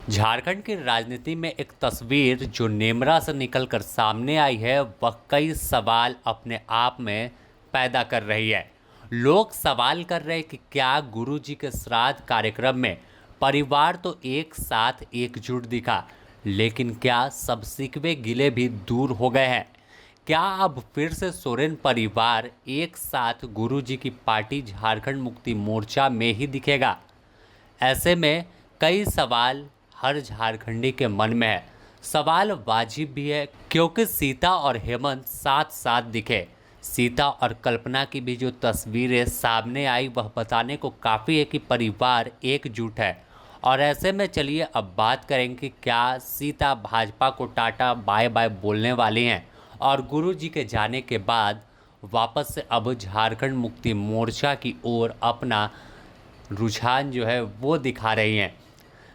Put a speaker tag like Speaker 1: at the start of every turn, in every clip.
Speaker 1: झारखंड की राजनीति में एक तस्वीर जो नेमरा से निकलकर सामने आई है, वह कई सवाल अपने आप में पैदा कर रही है। लोग सवाल कर रहे हैं कि क्या गुरुजी के श्राद्ध कार्यक्रम में परिवार तो एक साथ एकजुट दिखा, लेकिन क्या सब शिकवे गिले भी दूर हो गए हैं? क्या अब फिर से सोरेन परिवार एक साथ गुरुजी की पार्टी झारखंड मुक्ति मोर्चा में ही दिखेगा? ऐसे में कई सवाल हर झारखंडी के मन में है। सवाल वाजिब भी है क्योंकि सीता और हेमंत साथ साथ दिखे। सीता और कल्पना की भी जो तस्वीरें सामने आई वह बताने को काफ़ी है कि परिवार एकजुट है। और ऐसे में चलिए अब बात करेंगे कि क्या सीता भाजपा को टाटा बाय बाय बोलने वाली हैं और गुरुजी के जाने के बाद वापस से अब झारखंड मुक्ति मोर्चा की ओर अपना रुझान जो है वो दिखा रही हैं।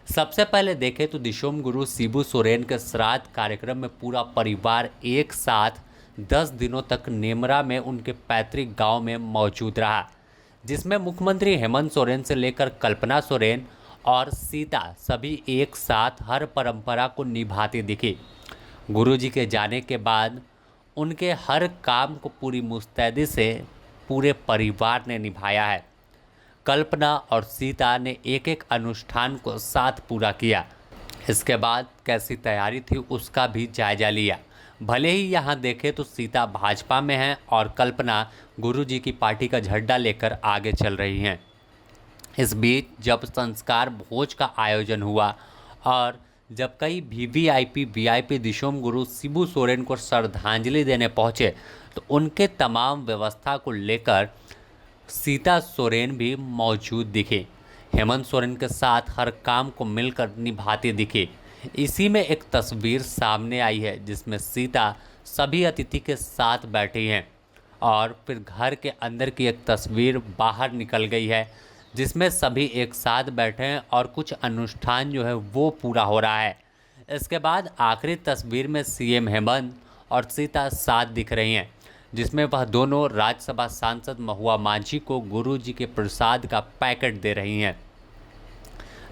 Speaker 1: सबसे पहले देखें तो दिशोम गुरु शिबू सोरेन के श्राद्ध कार्यक्रम में पूरा परिवार एक साथ 10 दिनों तक नेमरा में उनके पैतृक गांव में मौजूद रहा, जिसमें मुख्यमंत्री हेमंत सोरेन से लेकर कल्पना सोरेन और सीता सभी एक साथ हर परंपरा को निभाती दिखी। गुरुजी के जाने के बाद उनके हर काम को पूरी मुस्तैदी से पूरे परिवार ने निभाया है। कल्पना और सीता ने एक एक अनुष्ठान को साथ पूरा किया। इसके बाद कैसी तैयारी थी उसका भी जायजा लिया। भले ही यहाँ देखें तो सीता भाजपा में हैं और कल्पना गुरुजी की पार्टी का झंडा लेकर आगे चल रही हैं। इस बीच जब संस्कार भोज का आयोजन हुआ और जब कई वीवीआईपी दिशोम गुरु शिबू सोरेन को श्रद्धांजलि देने पहुँचे तो उनके तमाम व्यवस्था को लेकर सीता सोरेन भी मौजूद दिखे। हेमंत सोरेन के साथ हर काम को मिलकर निभाती दिखी। इसी में एक तस्वीर सामने आई है जिसमें सीता सभी अतिथि के साथ बैठी हैं और फिर घर के अंदर की एक तस्वीर बाहर निकल गई है जिसमें सभी एक साथ बैठे हैं और कुछ अनुष्ठान जो है वो पूरा हो रहा है। इसके बाद आखिरी तस्वीर में सीएम हेमंत और सीता साथ दिख रही हैं, जिसमें वह दोनों राज्यसभा सांसद महुआ माझी को गुरुजी के प्रसाद का पैकेट दे रही हैं।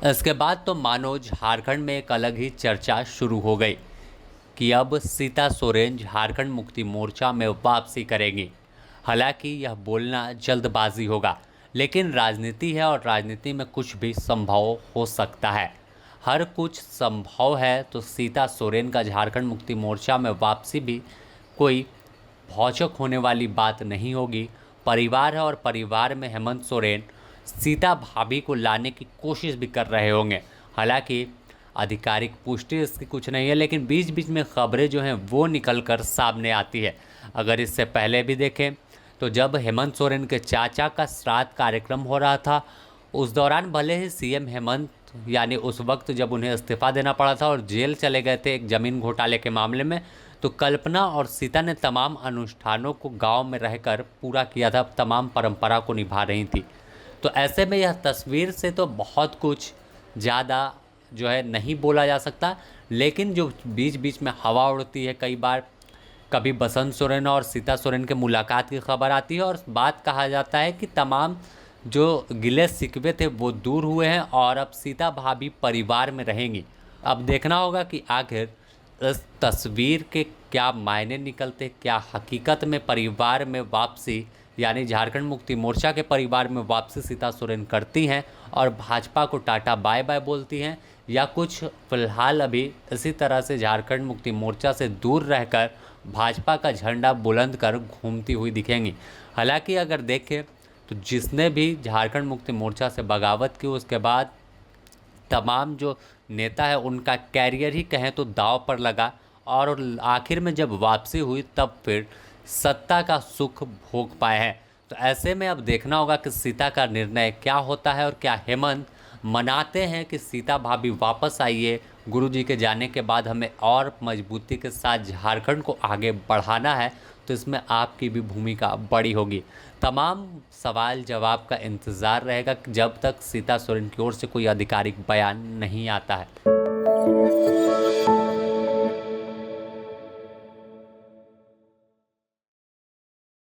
Speaker 1: इसके बाद तो मानो झारखंड में एक अलग ही चर्चा शुरू हो गई कि अब सीता सोरेन झारखंड मुक्ति मोर्चा में वापसी करेंगी। हालांकि यह बोलना जल्दबाजी होगा, लेकिन राजनीति है और राजनीति में कुछ भी संभव हो सकता है। हर कुछ संभव है तो सीता सोरेन का झारखंड मुक्ति मोर्चा में वापसी भी कोई भौचक होने वाली बात नहीं होगी। परिवार है और परिवार में हेमंत सोरेन सीता भाभी को लाने की कोशिश भी कर रहे होंगे। हालांकि आधिकारिक पुष्टि इसकी कुछ नहीं है, लेकिन बीच बीच में खबरें जो हैं वो निकल कर सामने आती है। अगर इससे पहले भी देखें तो जब हेमंत सोरेन के चाचा का श्राद्ध कार्यक्रम हो रहा था, उस दौरान भले ही सीएम हेमंत यानी उस वक्त जब उन्हें इस्तीफा देना पड़ा था और जेल चले गए थे एक ज़मीन घोटाले के मामले में, तो कल्पना और सीता ने तमाम अनुष्ठानों को गांव में रहकर पूरा किया था, तमाम परंपरा को निभा रही थी। तो ऐसे में यह तस्वीर से तो बहुत कुछ ज़्यादा जो है नहीं बोला जा सकता, लेकिन जो बीच बीच में हवा उड़ती है, कई बार कभी बसंत सोरेन और सीता सोरेन के मुलाकात की खबर आती है और बात कहा जाता है कि तमाम जो गिले शिकवे थे वो दूर हुए हैं और अब सीता भाभी परिवार में रहेंगी। अब देखना होगा कि आखिर इस तस्वीर के क्या मायने निकलते, क्या हकीकत में परिवार में वापसी यानी झारखंड मुक्ति मोर्चा के परिवार में वापसी सीता सोरेन करती हैं और भाजपा को टाटा बाय बाय बोलती हैं, या कुछ फिलहाल अभी इसी तरह से झारखंड मुक्ति मोर्चा से दूर रहकर भाजपा का झंडा बुलंद कर घूमती हुई दिखेंगी। हालांकि अगर देखें तो जिसने भी झारखंड मुक्ति मोर्चा से बगावत की उसके बाद तमाम जो नेता है उनका कैरियर ही कहें तो दांव पर लगा और आखिर में जब वापसी हुई तब फिर सत्ता का सुख भोग पाए हैं। तो ऐसे में अब देखना होगा कि सीता का निर्णय क्या होता है और क्या हेमंत मनाते हैं कि सीता भाभी वापस आइए, गुरुजी के जाने के बाद हमें और मजबूती के साथ झारखंड को आगे बढ़ाना है। तो इसमें आपकी भी भूमिका बड़ी होगी। तमाम सवाल जवाब का इंतज़ार रहेगा जब तक सीता सोरेन की ओर से कोई आधिकारिक बयान नहीं आता है।